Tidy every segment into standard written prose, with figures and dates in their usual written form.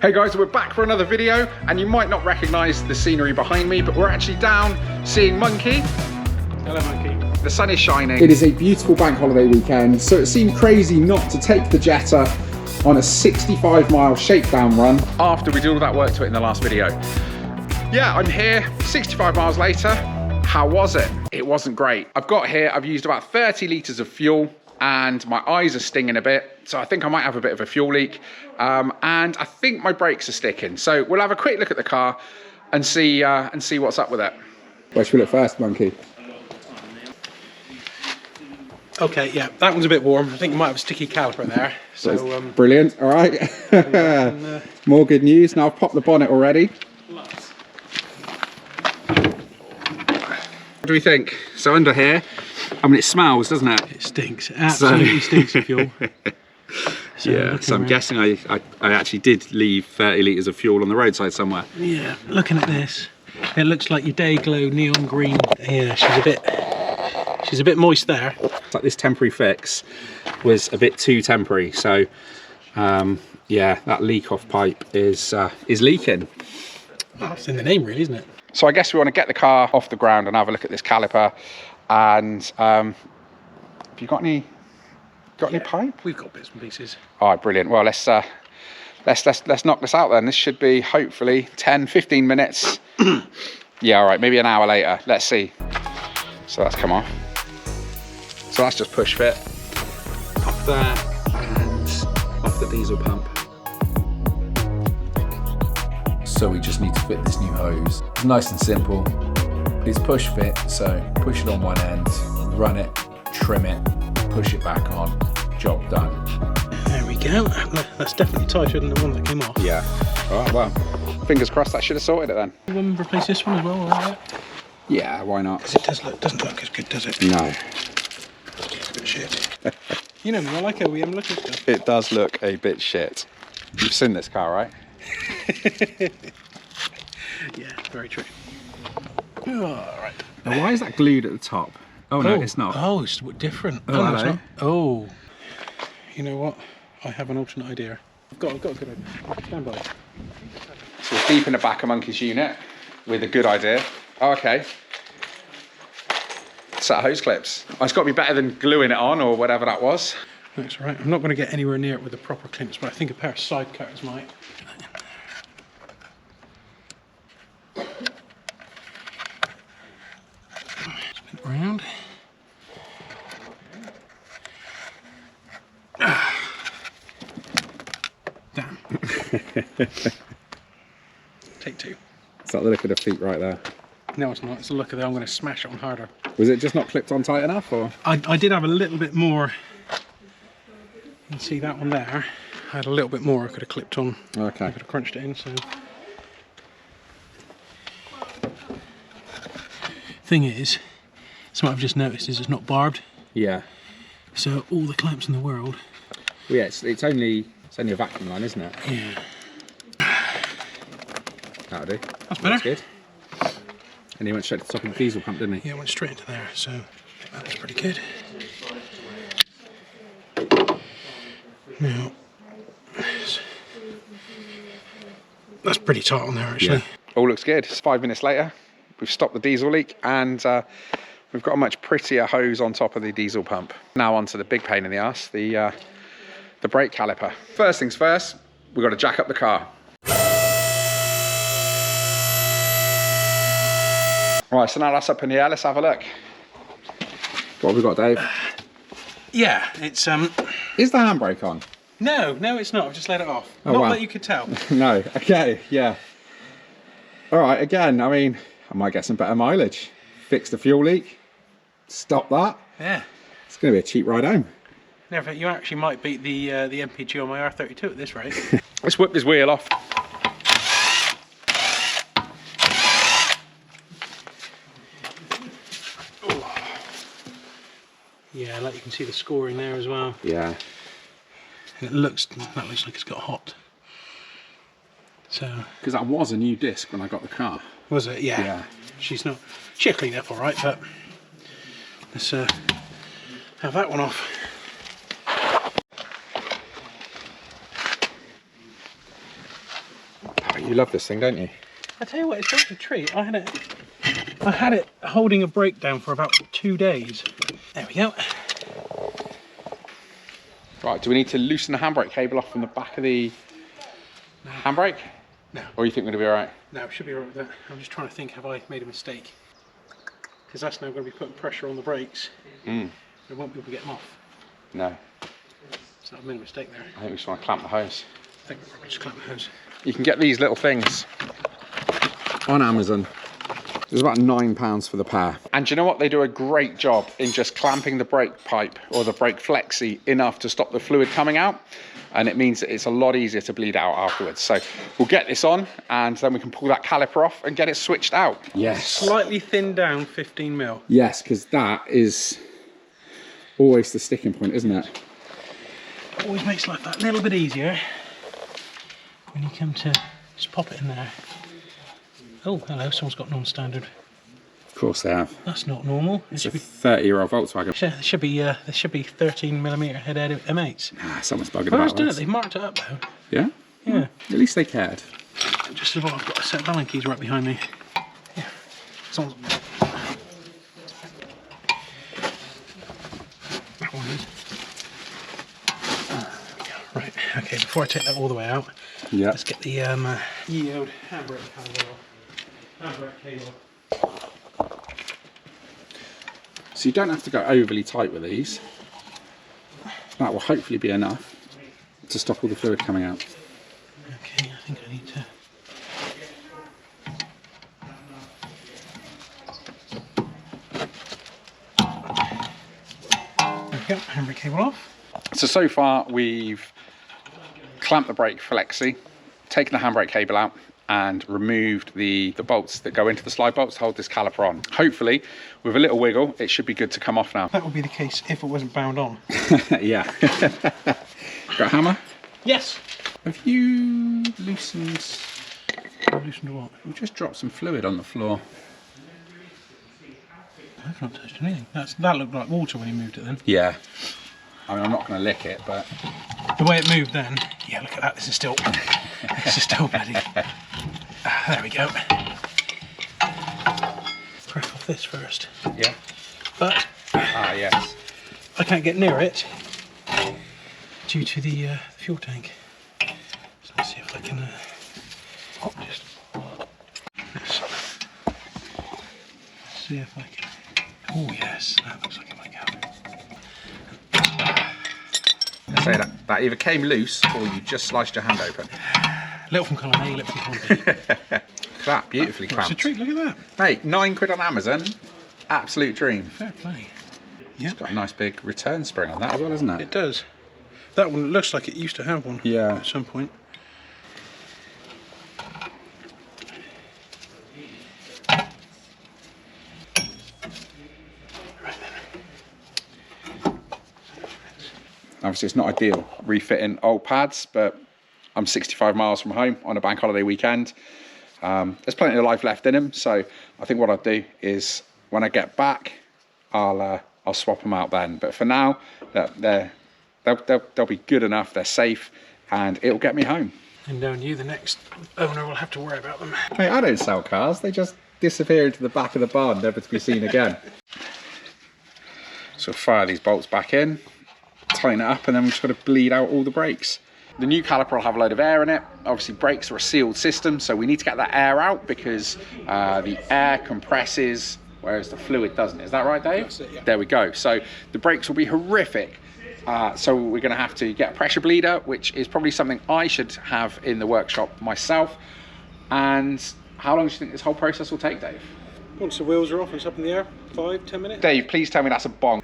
Hey guys, we're back for another video, and you might not recognise the scenery behind me, but we're actually down seeing Monkey. Hello, Monkey. The sun is shining. It is a beautiful bank holiday weekend, so it seemed crazy not to take the Jetta on a 65-mile shakedown run. After we did all that work to it in the last video. Yeah, I'm here 65 miles later. How was it? It wasn't great. I've got here, I've used about 30 litres of fuel, and my eyes are stinging a bit, so I think I might have a bit of a fuel leak, and I think my brakes are sticking. So we'll have a quick look at the car and see what's up with it. Where should we look first, Monkey? Okay, yeah, that one's a bit warm. I think you might have a sticky caliper there. So brilliant. All right. More good news. Now I've popped the bonnet already. What do we think? So under here, I mean, it smells, doesn't it? it stinks. It absolutely stinks of fuel. So Yeah, so I'm guessing I actually did leave 30 litres of fuel on the roadside somewhere. Yeah, looking at this, it looks like your day glow neon green. Yeah, she's a bit moist there. It's like this temporary fix was a bit too temporary, so yeah, that leak off pipe is leaking. Oh, it's in the name, really, isn't it? So I guess we want to get the car off the ground and have a look at this caliper. And have you got any pipe? We've got bits and pieces. All right, brilliant. Well, let's knock this out then. This should be hopefully 10-15 minutes. Yeah, all right, maybe an hour later. Let's see. So that's come off. So that's just push fit off there and off the diesel pump. So we just need to fit this new hose. It's nice and simple. It's push fit, so push it on one end, run it, trim it, push it back on, job done. There we go. That's definitely tighter than the one that came off. Yeah. All right, well, fingers crossed that should have sorted it then. We'll replace this one as well, alright? Yeah, why not? Because it doesn't look as good, does it? No. It's a bit shit. You know me, I like how we haven't looked at stuff. It does look a bit shit. You've seen this car, right? Yeah, very true. Alright. Now, why is that glued at the top? Oh, no, it's not. Oh, it's different. Oh, no, it's hello. not. Oh. You know what? I have an alternate idea. I've got a good idea. Stand by. So we're deep in the back of Monkey's unit with a good idea. Oh, okay. Set of hose clips. Oh, it's got to be better than gluing it on or whatever that was. That's right. I'm not going to get anywhere near it with the proper clamps, but I think a pair of side cutters might. Spin it around. Damn. Take two. Is that the look of the feet right there? No, it's not. It's the look of it. I'm going to smash it on harder. Was it just not clipped on tight enough, or? I did have a little bit more. You can see that one there. I had a little bit more I could have clipped on. Okay. I could have crunched it in, so. Thing is, something I've just noticed is it's not barbed. Yeah. So all the clamps in the world. Well, yeah, it's only a vacuum line, isn't it? Yeah. That'll do. That's better. That's good. And he went straight to the top of the diesel pump, didn't he? Yeah, it went straight into there, so that was pretty good. Now, that's pretty tight on there, actually. Yeah. All looks good. It's 5 minutes later. We've stopped the diesel leak and we've got a much prettier hose on top of the diesel pump. Now onto the big pain in the ass, the brake caliper. First things first, we've got to jack up the car. Right, so now that's up in the air. Let's have a look. What have we got, Dave? Yeah, it's Is the handbrake on? No, it's not. I've just let it off. Oh, Not wow. that you could tell. No. Okay, yeah. All right, again, I mean, I might get some better mileage. Fix the fuel leak. Stop that. Yeah. It's going to be a cheap ride home. Never, you actually might beat the MK2 on my R32 at this rate. Let's whip this wheel off. Yeah, like you can see the scoring there as well. Yeah. And that looks like it's got hot. So. Because that was a new disc when I got the car. Was it? Yeah. Yeah. She'll clean it up all right, but let's have that one off. You love this thing, don't you? I tell you what, it's just a treat. I had it holding a brake down for about 2 days. There we go. Right, do we need to loosen the handbrake cable off from the back of the handbrake? No. Or you think we're going to be alright? No, it should be alright with that. I'm just trying to think, have I made a mistake? Because that's now going to be putting pressure on the brakes. I won't be able to get them off. No. So I've made a mistake there. I think we just want to clamp the hose. I think we'll probably just clamp the hose. You can get these little things On Amazon. It was about £9 for the pair. and do you know what, they do a great job in just clamping the brake pipe or the brake flexi enough to stop the fluid coming out, and it means that it's a lot easier to bleed out afterwards. So we'll get this on and then we can pull that caliper off and get it switched out. Yes. Slightly thinned down 15mm. Yes, because that is always the sticking point, isn't it? Always makes life that little bit easier when you come to just pop it in there. Oh, hello, someone's got non-standard. Of course they have. That's not normal. It It's a should be, 30-year-old Volkswagen. there should be 13mm head M8s. Ah, someone's bugging Whoever's about done it, this. they've marked it up though. Yeah? Yeah. At least they cared. Just about, I've got a set of Allen keys right behind me. Yeah. Someone's... That one is. Right, okay, before I take that all the way out, Yeah. let's get the ye-old handbrake cable. So you don't have to go overly tight with these. That will hopefully be enough to stop all the fluid coming out. Okay, I think I need to... There we go, handbrake cable off. So far we've clamped the brake flexi, taken the handbrake cable out and removed the bolts that go into the slide bolts to hold this caliper on. Hopefully, with a little wiggle, it should be good to come off now. That would be the case if it wasn't bound on. Yeah. Got a hammer? Yes! Have you loosened... Loosened what? We just dropped some fluid on the floor. I've not touched anything. That looked like water when you moved it then. Yeah. I mean, I'm not going to lick it, but... The way it moved then, yeah, look at that, this is still bloody. There we go. Crack off this first. Yeah. But Ah, yes. I can't get near it due to the fuel tank. So let's see if I can just let's see if I can. Oh yes, that looks like it might go. I say that either came loose or you just sliced your hand open. Little from column A, little from column B. Look at that, beautifully It's a clamped. treat, look at that. Mate, £9 on Amazon, absolute dream. Fair play. Yeah, Got a nice big return spring on that As well, isn't it? it does. That one looks like it used to have one. Yeah. At some point. Obviously, it's not ideal refitting old pads, but I'm 65 miles from home on a bank holiday weekend. There's plenty of life left in them, so I think what I'll do is when I get back, I'll swap them out then. But for now, they'll be good enough. They're safe, and it'll get me home. And knowing you, the next owner will have to worry about them. Mate, I don't sell cars. They just disappear into the back of the barn, never to be seen again. So fire these bolts back in, tighten it up, and then we've just got to bleed out all the brakes. The new caliper will have a load of air in it. Obviously, brakes are a sealed system, so we need to get that air out because the air compresses, whereas the fluid doesn't. Is that right, Dave? That's it, yeah. There we go. So the brakes will be horrific. So we're going to have to get a pressure bleeder, which is probably something I should have in the workshop myself. And how long do you think this whole process will take, Dave? Once the wheels are off and it's up in the air, 5-10 minutes. Dave, please tell me that's a bong.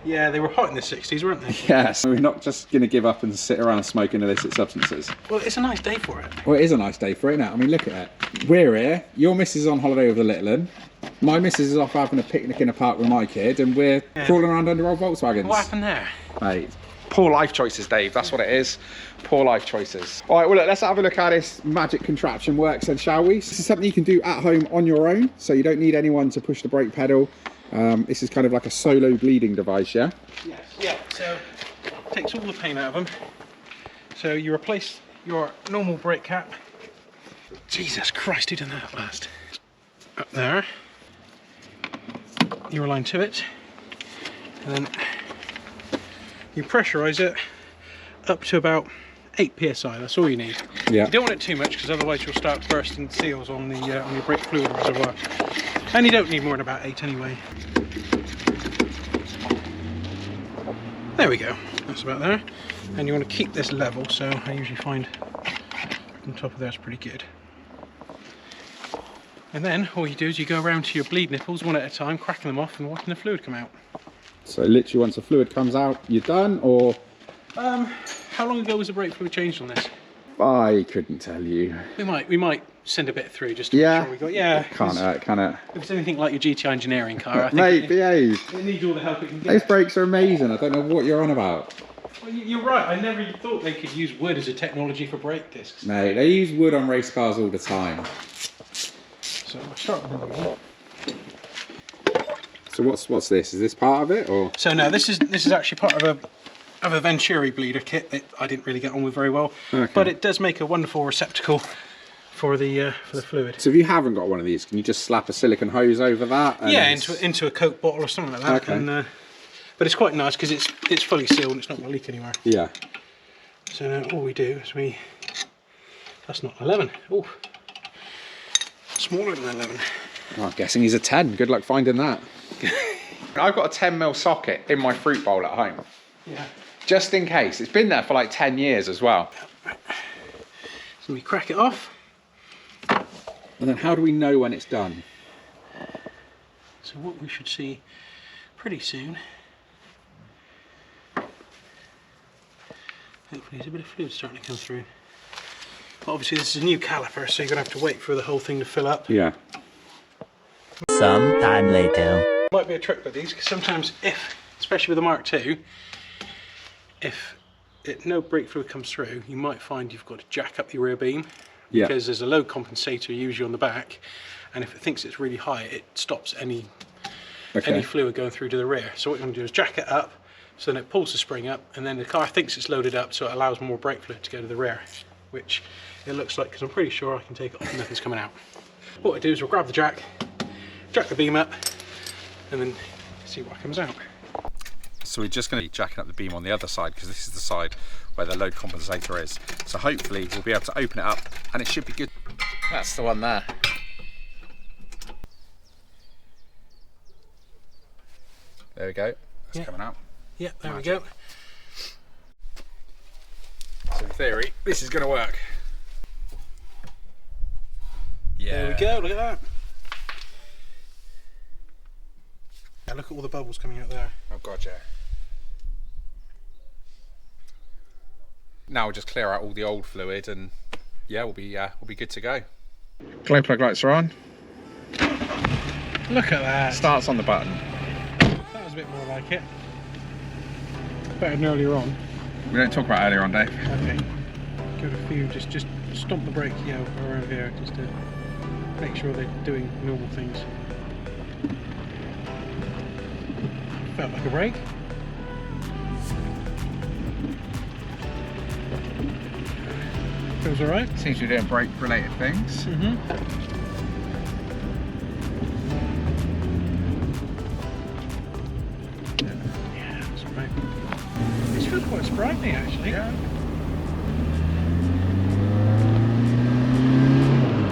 Yeah, they were hot in the 60s, weren't they? Yes, we're not just going to give up and sit around smoking illicit substances. Well, it's a nice day for it. Well, it is a nice day for it now. I mean, look at it. We're here. Your missus is on holiday with the little one. My missus is off having a picnic in a park with my kid, and we're crawling around under old Volkswagens. What happened there? Mate. Poor life choices, Dave. That's what it is. Poor life choices. All right, well, look, let's have a look how this magic contraption works then, shall we? This is something you can do at home on your own, so you don't need anyone to push the brake pedal. This is kind of like a solo bleeding device, yeah? Yes. Yeah, so it takes all the pain out of them. So you replace your normal brake cap Jesus Christ, who done that last? Up there. You align to it, and then you pressurise it up to about 8 psi. That's all you need. Yeah. You don't want it too much because otherwise you'll start bursting seals on your brake fluid reservoir. And you don't need more than about 8 anyway. There we go. That's about there. And you want to keep this level, so I usually find on top of there is pretty good. And then all you do is you go around to your bleed nipples one at a time, cracking them off and watching the fluid come out. So literally once the fluid comes out, you're done, or? How long ago was the brake fluid changed on this? I couldn't tell you. We might send a bit through just to make sure we got. Yeah. Can't hurt, can it? If it's anything like your GTI engineering car, I think Mate, behave. it needs all the help it can get. Those brakes are amazing. I don't know what you're on about. Well, you're right. I never thought they could use wood as a technology for brake discs. Mate, they use wood on race cars all the time. So I'll start with another one. So what's this? Is this part of it, or? So no, this is actually part of a Venturi bleeder kit that I didn't really get on with very well. Okay. But it does make a wonderful receptacle for the fluid. So if you haven't got one of these, can you just slap a silicone hose over that? And... Yeah, into a Coke bottle or something like that. Okay. And, but it's quite nice because it's fully sealed and it's not going to leak anywhere. Yeah. So now all we do is that's not 11. Oh, smaller than 11. Oh, I'm guessing he's a 10. Good luck finding that. I've got a 10mm socket in my fruit bowl at home. Yeah. Just in case. It's been there for like 10 years as well. So we crack it off. And then how do we know when it's done? So what we should see pretty soon. Hopefully there's a bit of fluid starting to come through. But obviously this is a new caliper, so you're going to have to wait for the whole thing to fill up. Yeah. Some time later. Might be a trick with these, because sometimes especially with the Mark II, if no brake fluid comes through, you might find you've got to jack up the rear beam. Yeah. Because there's a load compensator usually on the back, and if it thinks it's really high, it stops any fluid going through to the rear. So what you want to do is jack it up, so then it pulls the spring up, and then the car thinks it's loaded up, so it allows more brake fluid to go to the rear, which it looks like, because I'm pretty sure I can take it off and nothing's coming out. What I do is we'll grab the jack the beam up, and then see what comes out. So we're just going to be jacking up the beam on the other side, because this is the side where the load compensator is. So hopefully we'll be able to open it up and it should be good. That's the one there. There we go. That's coming out. Yeah, there we go. So in theory, this is going to work. Yeah. There we go, look at that. Yeah, look at all the bubbles coming out there. Oh god, yeah. Now we'll just clear out all the old fluid and yeah, we'll be good to go. Glow plug lights are on. Look at that. Starts on the button. That was a bit more like it. Better than earlier on. We don't talk about earlier on, Dave. Okay. Give it a few, just stomp the brake, you know, around here, just to make sure they're doing normal things. Felt like a brake. Feels alright. Seems to be doing brake related things. Yeah, that's right. This feels quite sprightly actually. Yeah.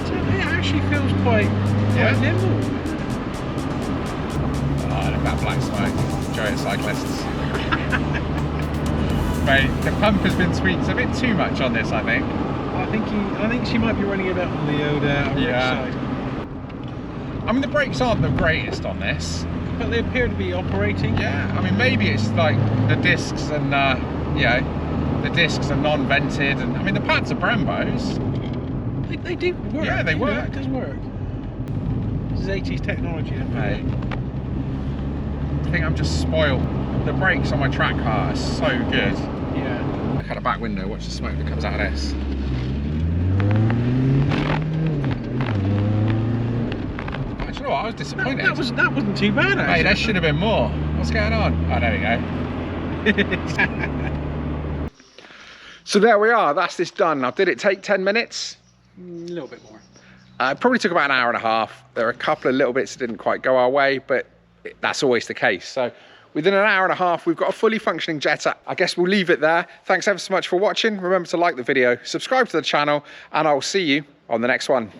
So it actually feels quite nimble. Oh, look at that black smoke. Enjoy it, cyclists. Mate, the pump has been tweaked a bit too much on this, I think. I think she might be running it up on the old side. I mean, the brakes aren't the greatest on this, but they appear to be operating. Yeah, I mean, maybe it's like the discs and you know, the discs are non-vented, and I mean the pads are Brembos. They do work. Yeah, they work. It does work. This is 80s technology, mate. I think I'm just spoiled. The brakes on my track car are so good. Yeah. Look out the back window, watch the smoke that comes out of this. Do you know what? I was disappointed. That wasn't too bad, actually. Mate, there should have been more. What's going on? Oh, there we go. So there we are. That's this done. Now, did it take 10 minutes? A little bit more. It probably took about an hour and a half. There are a couple of little bits that didn't quite go our way, but that's always the case. So within an hour and a half, we've got a fully functioning Jetta. I guess we'll leave it there. Thanks ever so much for watching. Remember to like the video, subscribe to the channel, and I'll see you on the next one.